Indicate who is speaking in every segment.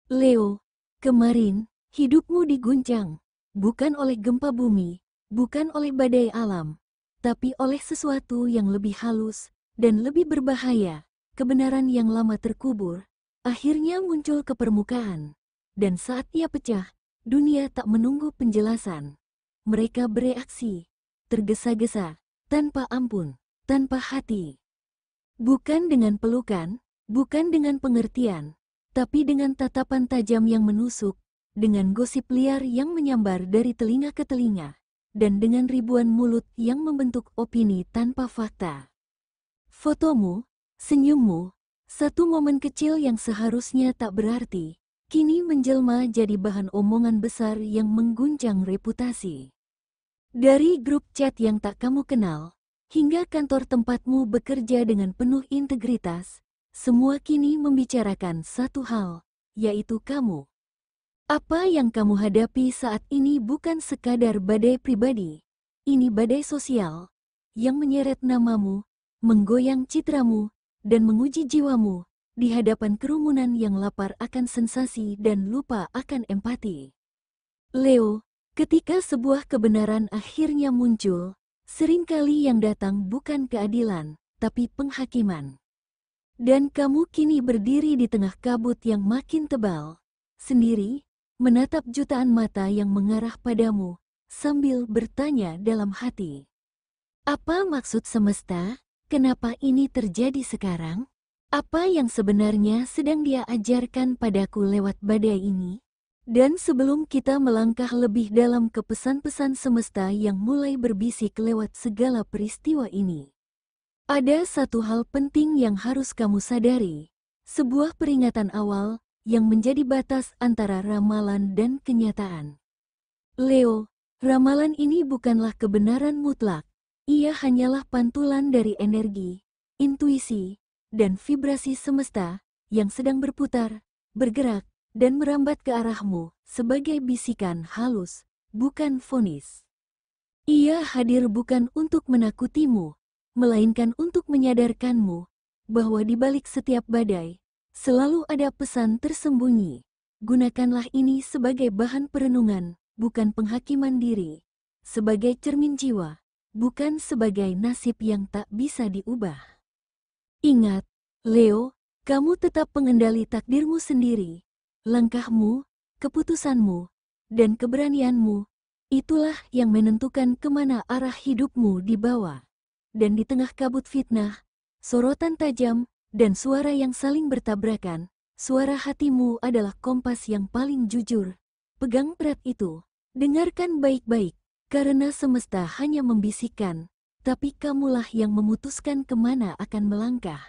Speaker 1: Leo, kemarin, hidupmu diguncang, bukan oleh gempa bumi, bukan oleh badai alam, tapi oleh sesuatu yang lebih halus dan lebih berbahaya. Kebenaran yang lama terkubur, akhirnya muncul ke permukaan. Dan saat ia pecah, dunia tak menunggu penjelasan. Mereka bereaksi, tergesa-gesa, tanpa ampun, tanpa hati. Bukan dengan pelukan, bukan dengan pengertian, tapi dengan tatapan tajam yang menusuk, dengan gosip liar yang menyambar dari telinga ke telinga, dan dengan ribuan mulut yang membentuk opini tanpa fakta. Fotomu, senyummu, satu momen kecil yang seharusnya tak berarti, kini menjelma jadi bahan omongan besar yang mengguncang reputasi. Dari grup chat yang tak kamu kenal, hingga kantor tempatmu bekerja dengan penuh integritas, semua kini membicarakan satu hal, yaitu kamu. Apa yang kamu hadapi saat ini bukan sekadar badai pribadi, ini badai sosial, yang menyeret namamu, menggoyang citramu, dan menguji jiwamu, di hadapan kerumunan yang lapar akan sensasi dan lupa akan empati. Leo, ketika sebuah kebenaran akhirnya muncul, seringkali yang datang bukan keadilan, tapi penghakiman. Dan kamu kini berdiri di tengah kabut yang makin tebal, sendiri, menatap jutaan mata yang mengarah padamu, sambil bertanya dalam hati. Apa maksud semesta? Kenapa ini terjadi sekarang? Apa yang sebenarnya sedang Dia ajarkan padaku lewat badai ini? Dan sebelum kita melangkah lebih dalam ke pesan-pesan semesta yang mulai berbisik lewat segala peristiwa ini, ada satu hal penting yang harus kamu sadari. Sebuah peringatan awal yang menjadi batas antara ramalan dan kenyataan. Leo, ramalan ini bukanlah kebenaran mutlak. Ia hanyalah pantulan dari energi, intuisi, dan vibrasi semesta yang sedang berputar, bergerak, dan merambat ke arahmu sebagai bisikan halus, bukan vonis. Ia hadir bukan untuk menakutimu, melainkan untuk menyadarkanmu bahwa di balik setiap badai, selalu ada pesan tersembunyi. Gunakanlah ini sebagai bahan perenungan, bukan penghakiman diri, sebagai cermin jiwa, bukan sebagai nasib yang tak bisa diubah. Ingat, Leo, kamu tetap pengendali takdirmu sendiri. Langkahmu, keputusanmu, dan keberanianmu, itulah yang menentukan kemana arah hidupmu dibawa. Dan di tengah kabut fitnah, sorotan tajam, dan suara yang saling bertabrakan, suara hatimu adalah kompas yang paling jujur. Pegang erat itu, dengarkan baik-baik, karena semesta hanya membisikkan, tapi kamulah yang memutuskan kemana akan melangkah.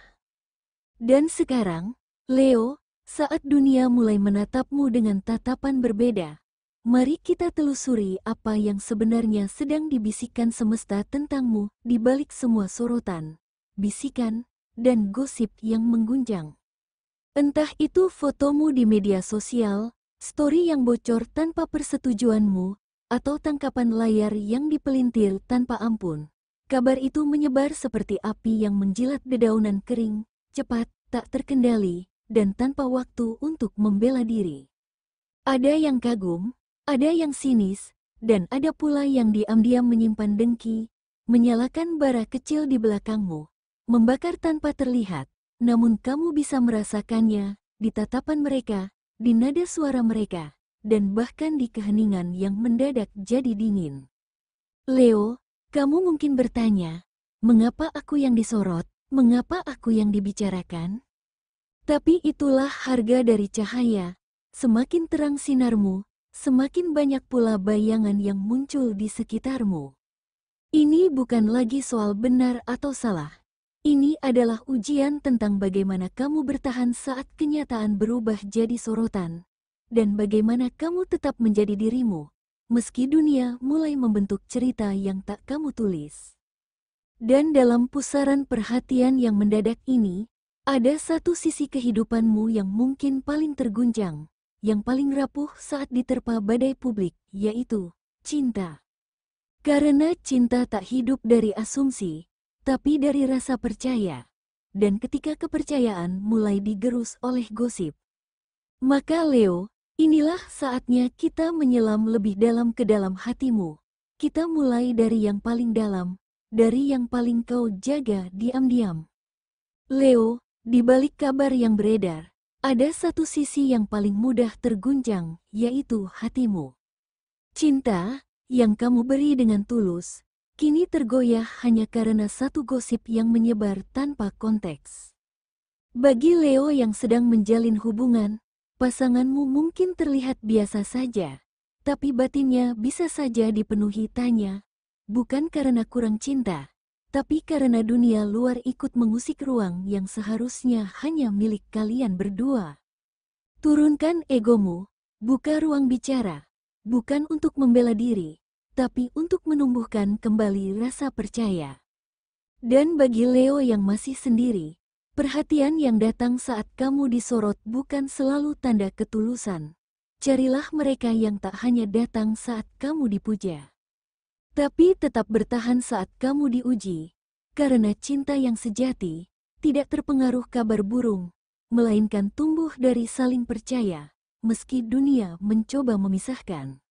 Speaker 1: Dan sekarang, Leo, saat dunia mulai menatapmu dengan tatapan berbeda, mari kita telusuri apa yang sebenarnya sedang dibisikkan semesta tentangmu di balik semua sorotan, bisikan, dan gosip yang mengguncang. Entah itu fotomu di media sosial, story yang bocor tanpa persetujuanmu, atau tangkapan layar yang dipelintir tanpa ampun. Kabar itu menyebar seperti api yang menjilat dedaunan kering, cepat, tak terkendali, dan tanpa waktu untuk membela diri. Ada yang kagum, ada yang sinis, dan ada pula yang diam-diam menyimpan dengki, menyalakan bara kecil di belakangmu, membakar tanpa terlihat, namun kamu bisa merasakannya, di tatapan mereka, di nada suara mereka, dan bahkan di keheningan yang mendadak jadi dingin. Leo, kamu mungkin bertanya, mengapa aku yang disorot, mengapa aku yang dibicarakan? Tapi itulah harga dari cahaya. Semakin terang sinarmu, semakin banyak pula bayangan yang muncul di sekitarmu. Ini bukan lagi soal benar atau salah. Ini adalah ujian tentang bagaimana kamu bertahan saat kenyataan berubah jadi sorotan. Dan bagaimana kamu tetap menjadi dirimu, meski dunia mulai membentuk cerita yang tak kamu tulis. Dan dalam pusaran perhatian yang mendadak ini, ada satu sisi kehidupanmu yang mungkin paling terguncang, yang paling rapuh saat diterpa badai publik, yaitu cinta. Karena cinta tak hidup dari asumsi, tapi dari rasa percaya. Dan ketika kepercayaan mulai digerus oleh gosip, Maka Leo, inilah saatnya kita menyelam lebih dalam ke dalam hatimu. Kita mulai dari yang paling dalam, dari yang paling kau jaga diam-diam. Leo, di balik kabar yang beredar, ada satu sisi yang paling mudah terguncang, yaitu hatimu. Cinta, yang kamu beri dengan tulus, kini tergoyah hanya karena satu gosip yang menyebar tanpa konteks. Bagi Leo yang sedang menjalin hubungan, pasanganmu mungkin terlihat biasa saja, tapi batinnya bisa saja dipenuhi tanya, bukan karena kurang cinta, tapi karena dunia luar ikut mengusik ruang yang seharusnya hanya milik kalian berdua. Turunkan egomu, buka ruang bicara, bukan untuk membela diri, tapi untuk menumbuhkan kembali rasa percaya. Dan bagi Leo yang masih sendiri, perhatian yang datang saat kamu disorot bukan selalu tanda ketulusan. Carilah mereka yang tak hanya datang saat kamu dipuja, tapi tetap bertahan saat kamu diuji, karena cinta yang sejati tidak terpengaruh kabar burung, melainkan tumbuh dari saling percaya, meski dunia mencoba memisahkan.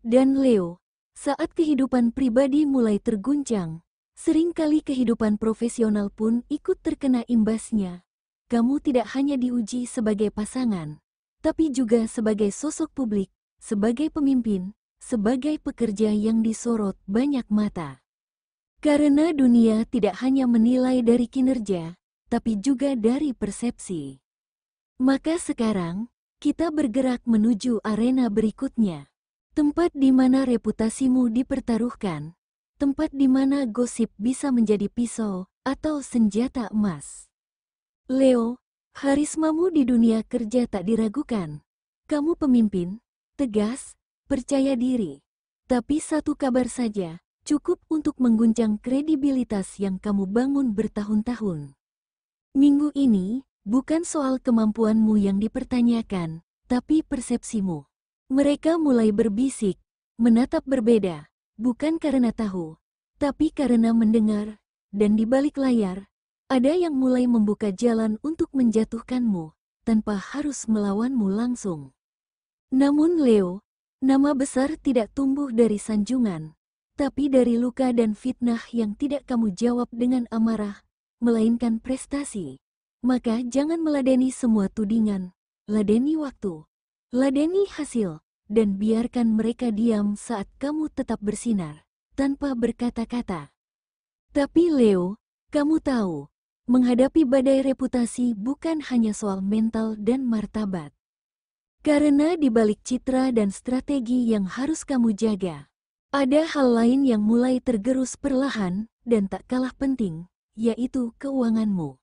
Speaker 1: Dan Leo, saat kehidupan pribadi mulai terguncang, seringkali kehidupan profesional pun ikut terkena imbasnya. Kamu tidak hanya diuji sebagai pasangan, tapi juga sebagai sosok publik, sebagai pemimpin, sebagai pekerja yang disorot banyak mata. Karena dunia tidak hanya menilai dari kinerja, tapi juga dari persepsi. Maka sekarang, kita bergerak menuju arena berikutnya. Tempat di mana reputasimu dipertaruhkan. Tempat di mana gosip bisa menjadi pisau atau senjata emas. Leo, harismamu di dunia kerja tak diragukan. Kamu pemimpin, tegas, percaya diri. Tapi satu kabar saja, cukup untuk mengguncang kredibilitas yang kamu bangun bertahun-tahun. Minggu ini, bukan soal kemampuanmu yang dipertanyakan, tapi persepsimu. Mereka mulai berbisik, menatap berbeda. Bukan karena tahu, tapi karena mendengar, dan di balik layar, ada yang mulai membuka jalan untuk menjatuhkanmu, tanpa harus melawanmu langsung. Namun Leo, nama besar tidak tumbuh dari sanjungan, tapi dari luka dan fitnah yang tidak kamu jawab dengan amarah, melainkan prestasi. Maka jangan meladeni semua tudingan, ladeni waktu, ladeni hasil. Dan biarkan mereka diam saat kamu tetap bersinar, tanpa berkata-kata. Tapi Leo, kamu tahu, menghadapi badai reputasi bukan hanya soal mental dan martabat. Karena di balik citra dan strategi yang harus kamu jaga, ada hal lain yang mulai tergerus perlahan dan tak kalah penting, yaitu keuanganmu.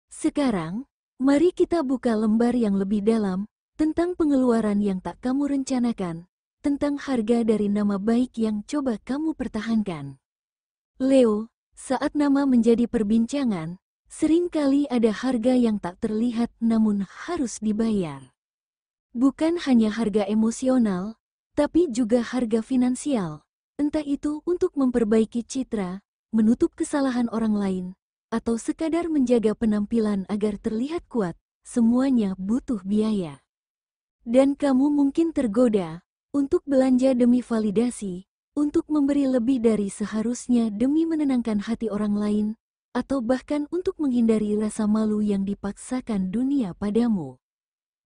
Speaker 1: Sekarang, mari kita buka lembar yang lebih dalam, tentang pengeluaran yang tak kamu rencanakan, tentang harga dari nama baik yang coba kamu pertahankan. Leo, saat nama menjadi perbincangan, seringkali ada harga yang tak terlihat namun harus dibayar. Bukan hanya harga emosional, tapi juga harga finansial. Entah itu untuk memperbaiki citra, menutup kesalahan orang lain, atau sekadar menjaga penampilan agar terlihat kuat, semuanya butuh biaya. Dan kamu mungkin tergoda untuk belanja demi validasi, untuk memberi lebih dari seharusnya demi menenangkan hati orang lain, atau bahkan untuk menghindari rasa malu yang dipaksakan dunia padamu.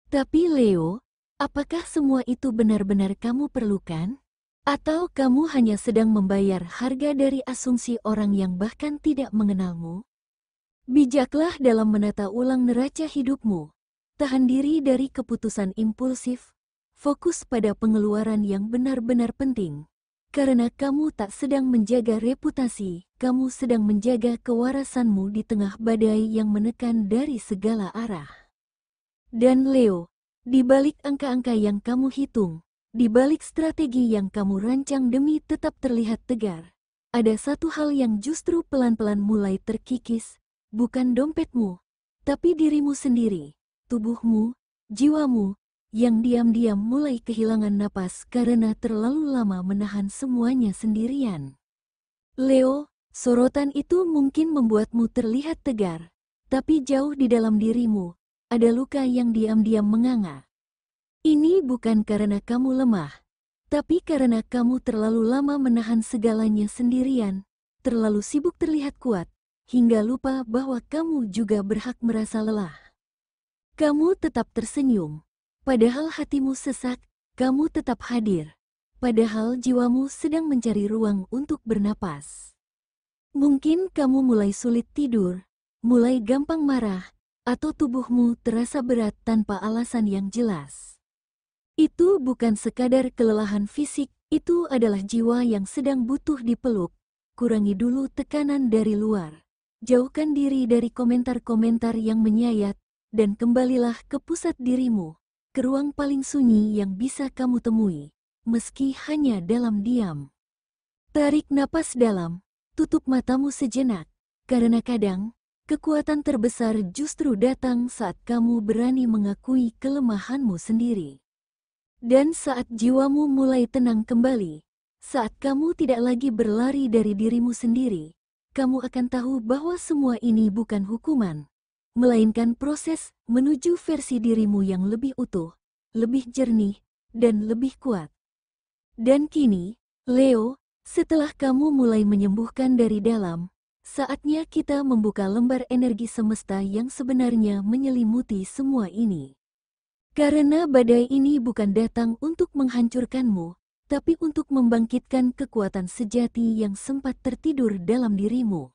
Speaker 1: Tapi Leo, apakah semua itu benar-benar kamu perlukan? Atau kamu hanya sedang membayar harga dari asumsi orang yang bahkan tidak mengenalmu? Bijaklah dalam menata ulang neraca hidupmu. Tahan diri dari keputusan impulsif, fokus pada pengeluaran yang benar-benar penting. Karena kamu tak sedang menjaga reputasi, kamu sedang menjaga kewarasanmu di tengah badai yang menekan dari segala arah. Dan Leo, di balik angka-angka yang kamu hitung, di balik strategi yang kamu rancang demi tetap terlihat tegar, ada satu hal yang justru pelan-pelan mulai terkikis, bukan dompetmu, tapi dirimu sendiri. Tubuhmu, jiwamu, yang diam-diam mulai kehilangan napas karena terlalu lama menahan semuanya sendirian. Leo, sorotan itu mungkin membuatmu terlihat tegar, tapi jauh di dalam dirimu, ada luka yang diam-diam menganga. Ini bukan karena kamu lemah, tapi karena kamu terlalu lama menahan segalanya sendirian, terlalu sibuk terlihat kuat, hingga lupa bahwa kamu juga berhak merasa lelah. Kamu tetap tersenyum, padahal hatimu sesak, kamu tetap hadir, padahal jiwamu sedang mencari ruang untuk bernapas. Mungkin kamu mulai sulit tidur, mulai gampang marah, atau tubuhmu terasa berat tanpa alasan yang jelas. Itu bukan sekadar kelelahan fisik, itu adalah jiwa yang sedang butuh dipeluk. Kurangi dulu tekanan dari luar. Jauhkan diri dari komentar-komentar yang menyayat, dan kembalilah ke pusat dirimu, ke ruang paling sunyi yang bisa kamu temui, meski hanya dalam diam. Tarik napas dalam, tutup matamu sejenak, karena kadang, kekuatan terbesar justru datang saat kamu berani mengakui kelemahanmu sendiri. Dan saat jiwamu mulai tenang kembali, saat kamu tidak lagi berlari dari dirimu sendiri, kamu akan tahu bahwa semua ini bukan hukuman, melainkan proses menuju versi dirimu yang lebih utuh, lebih jernih, dan lebih kuat. Dan kini, Leo, setelah kamu mulai menyembuhkan dari dalam, saatnya kita membuka lembar energi semesta yang sebenarnya menyelimuti semua ini. Karena badai ini bukan datang untuk menghancurkanmu, tapi untuk membangkitkan kekuatan sejati yang sempat tertidur dalam dirimu.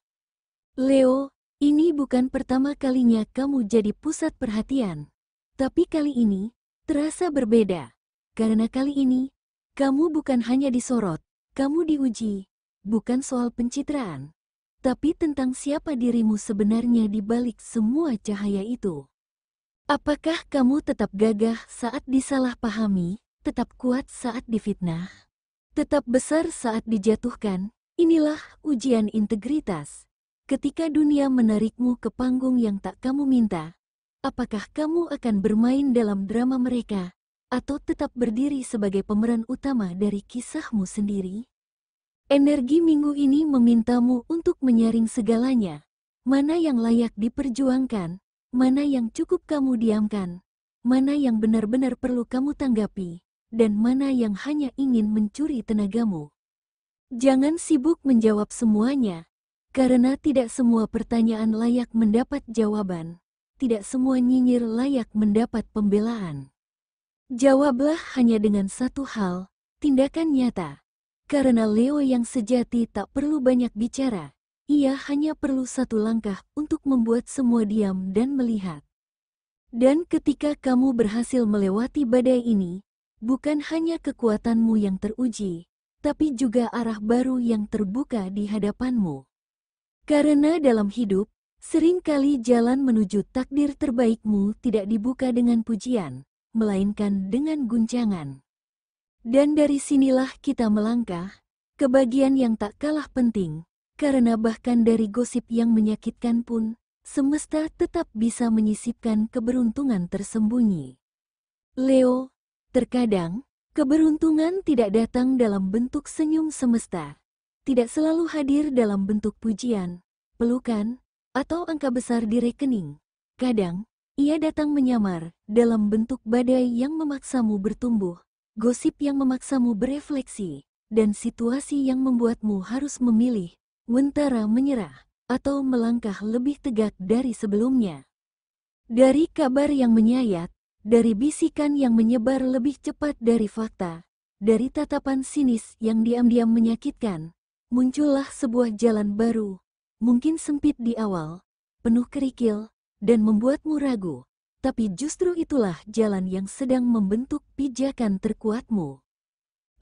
Speaker 1: Leo, ini bukan pertama kalinya kamu jadi pusat perhatian. Tapi kali ini, terasa berbeda. Karena kali ini, kamu bukan hanya disorot, kamu diuji, bukan soal pencitraan, tapi tentang siapa dirimu sebenarnya di balik semua cahaya itu. Apakah kamu tetap gagah saat disalahpahami, tetap kuat saat difitnah, tetap besar saat dijatuhkan? Inilah ujian integritas. Ketika dunia menarikmu ke panggung yang tak kamu minta, apakah kamu akan bermain dalam drama mereka, atau tetap berdiri sebagai pemeran utama dari kisahmu sendiri? Energi minggu ini memintamu untuk menyaring segalanya. Mana yang layak diperjuangkan? Mana yang cukup kamu diamkan, mana yang benar-benar perlu kamu tanggapi, dan mana yang hanya ingin mencuri tenagamu. Jangan sibuk menjawab semuanya, karena tidak semua pertanyaan layak mendapat jawaban, tidak semua nyinyir layak mendapat pembelaan. Jawablah hanya dengan satu hal, tindakan nyata, karena Leo yang sejati tak perlu banyak bicara. Ia hanya perlu satu langkah untuk membuat semua diam dan melihat. Dan ketika kamu berhasil melewati badai ini, bukan hanya kekuatanmu yang teruji, tapi juga arah baru yang terbuka di hadapanmu. Karena dalam hidup, seringkali jalan menuju takdir terbaikmu tidak dibuka dengan pujian, melainkan dengan guncangan. Dan dari sinilah kita melangkah ke bagian yang tak kalah penting. Karena bahkan dari gosip yang menyakitkan pun, semesta tetap bisa menyisipkan keberuntungan tersembunyi. Leo, terkadang, keberuntungan tidak datang dalam bentuk senyum semesta. Tidak selalu hadir dalam bentuk pujian, pelukan, atau angka besar di rekening. Kadang, ia datang menyamar dalam bentuk badai yang memaksamu bertumbuh, gosip yang memaksamu berefleksi, dan situasi yang membuatmu harus memilih antara menyerah atau melangkah lebih tegak dari sebelumnya. Dari kabar yang menyayat, dari bisikan yang menyebar lebih cepat dari fakta, dari tatapan sinis yang diam-diam menyakitkan, muncullah sebuah jalan baru, mungkin sempit di awal, penuh kerikil, dan membuatmu ragu, tapi justru itulah jalan yang sedang membentuk pijakan terkuatmu.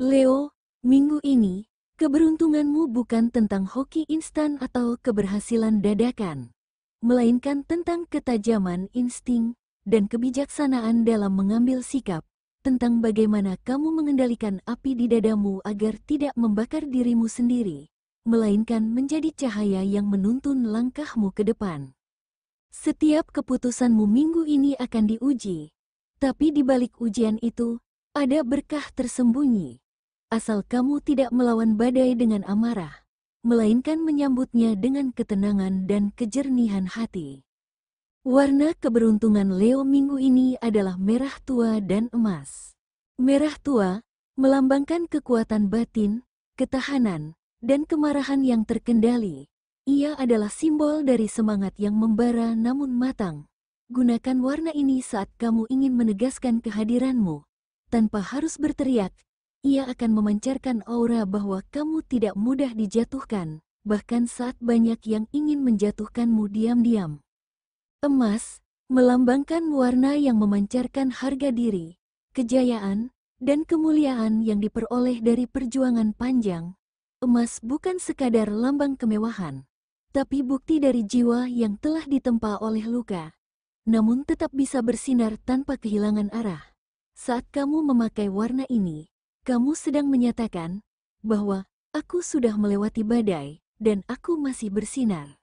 Speaker 1: Leo, minggu ini, keberuntunganmu bukan tentang hoki instan atau keberhasilan dadakan, melainkan tentang ketajaman insting dan kebijaksanaan dalam mengambil sikap, tentang bagaimana kamu mengendalikan api di dadamu agar tidak membakar dirimu sendiri, melainkan menjadi cahaya yang menuntun langkahmu ke depan. Setiap keputusanmu minggu ini akan diuji, tapi di balik ujian itu, ada berkah tersembunyi. Asal kamu tidak melawan badai dengan amarah, melainkan menyambutnya dengan ketenangan dan kejernihan hati. Warna keberuntungan Leo minggu ini adalah merah tua dan emas. Merah tua melambangkan kekuatan batin, ketahanan, dan kemarahan yang terkendali. Ia adalah simbol dari semangat yang membara namun matang. Gunakan warna ini saat kamu ingin menegaskan kehadiranmu. Tanpa harus berteriak, ia akan memancarkan aura bahwa kamu tidak mudah dijatuhkan, bahkan saat banyak yang ingin menjatuhkanmu diam-diam. Emas melambangkan warna yang memancarkan harga diri, kejayaan, dan kemuliaan yang diperoleh dari perjuangan panjang. Emas bukan sekadar lambang kemewahan, tapi bukti dari jiwa yang telah ditempa oleh luka, namun tetap bisa bersinar tanpa kehilangan arah. Saat kamu memakai warna ini, kamu sedang menyatakan bahwa aku sudah melewati badai dan aku masih bersinar.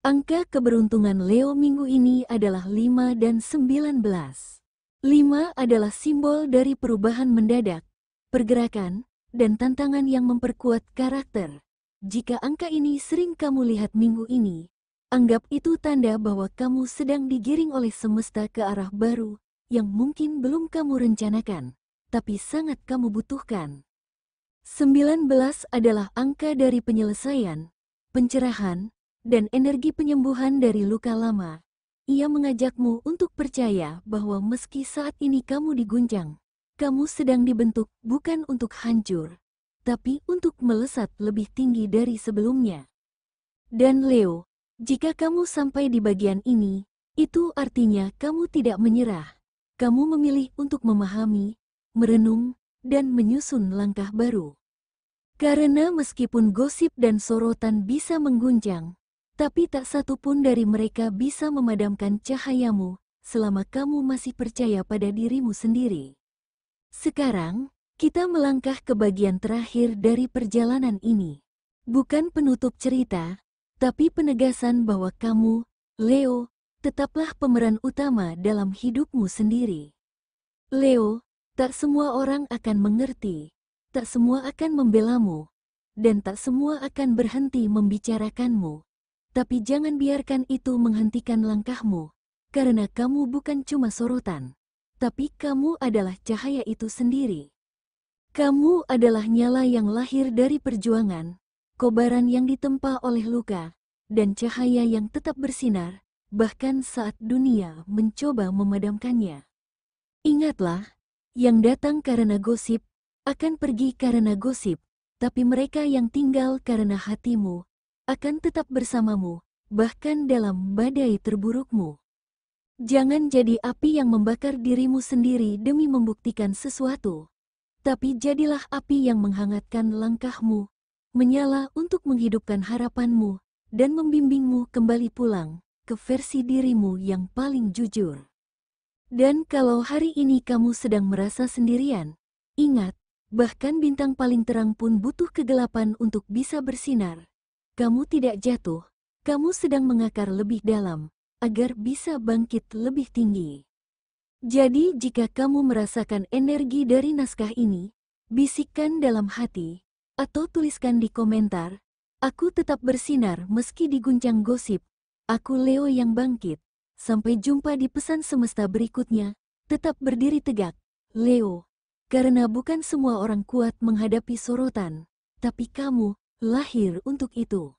Speaker 1: Angka keberuntungan Leo minggu ini adalah 5 dan 19. 5 adalah simbol dari perubahan mendadak, pergerakan, dan tantangan yang memperkuat karakter. Jika angka ini sering kamu lihat minggu ini, anggap itu tanda bahwa kamu sedang digiring oleh semesta ke arah baru yang mungkin belum kamu rencanakan, tapi sangat kamu butuhkan. 19 adalah angka dari penyelesaian, pencerahan, dan energi penyembuhan dari luka lama. Ia mengajakmu untuk percaya bahwa meski saat ini kamu diguncang, kamu sedang dibentuk bukan untuk hancur, tapi untuk melesat lebih tinggi dari sebelumnya. Dan Leo, jika kamu sampai di bagian ini, itu artinya kamu tidak menyerah. Kamu memilih untuk memahami, merenung, dan menyusun langkah baru. Karena meskipun gosip dan sorotan bisa mengguncang, tapi tak satu pun dari mereka bisa memadamkan cahayamu selama kamu masih percaya pada dirimu sendiri. Sekarang, kita melangkah ke bagian terakhir dari perjalanan ini. Bukan penutup cerita, tapi penegasan bahwa kamu, Leo, tetaplah pemeran utama dalam hidupmu sendiri. Leo, tak semua orang akan mengerti, tak semua akan membelamu, dan tak semua akan berhenti membicarakanmu. Tapi jangan biarkan itu menghentikan langkahmu, karena kamu bukan cuma sorotan, tapi kamu adalah cahaya itu sendiri. Kamu adalah nyala yang lahir dari perjuangan, kobaran yang ditempa oleh luka, dan cahaya yang tetap bersinar, bahkan saat dunia mencoba memadamkannya. Ingatlah, yang datang karena gosip, akan pergi karena gosip, tapi mereka yang tinggal karena hatimu, akan tetap bersamamu, bahkan dalam badai terburukmu. Jangan jadi api yang membakar dirimu sendiri demi membuktikan sesuatu, tapi jadilah api yang menghangatkan langkahmu, menyala untuk menghidupkan harapanmu, dan membimbingmu kembali pulang ke versi dirimu yang paling jujur. Dan kalau hari ini kamu sedang merasa sendirian, ingat, bahkan bintang paling terang pun butuh kegelapan untuk bisa bersinar. Kamu tidak jatuh, kamu sedang mengakar lebih dalam, agar bisa bangkit lebih tinggi. Jadi jika kamu merasakan energi dari naskah ini, bisikkan dalam hati, atau tuliskan di komentar, aku tetap bersinar meski diguncang gosip, aku Leo yang bangkit. Sampai jumpa di pesan semesta berikutnya, tetap berdiri tegak, Leo. Karena bukan semua orang kuat menghadapi sorotan, tapi kamu lahir untuk itu.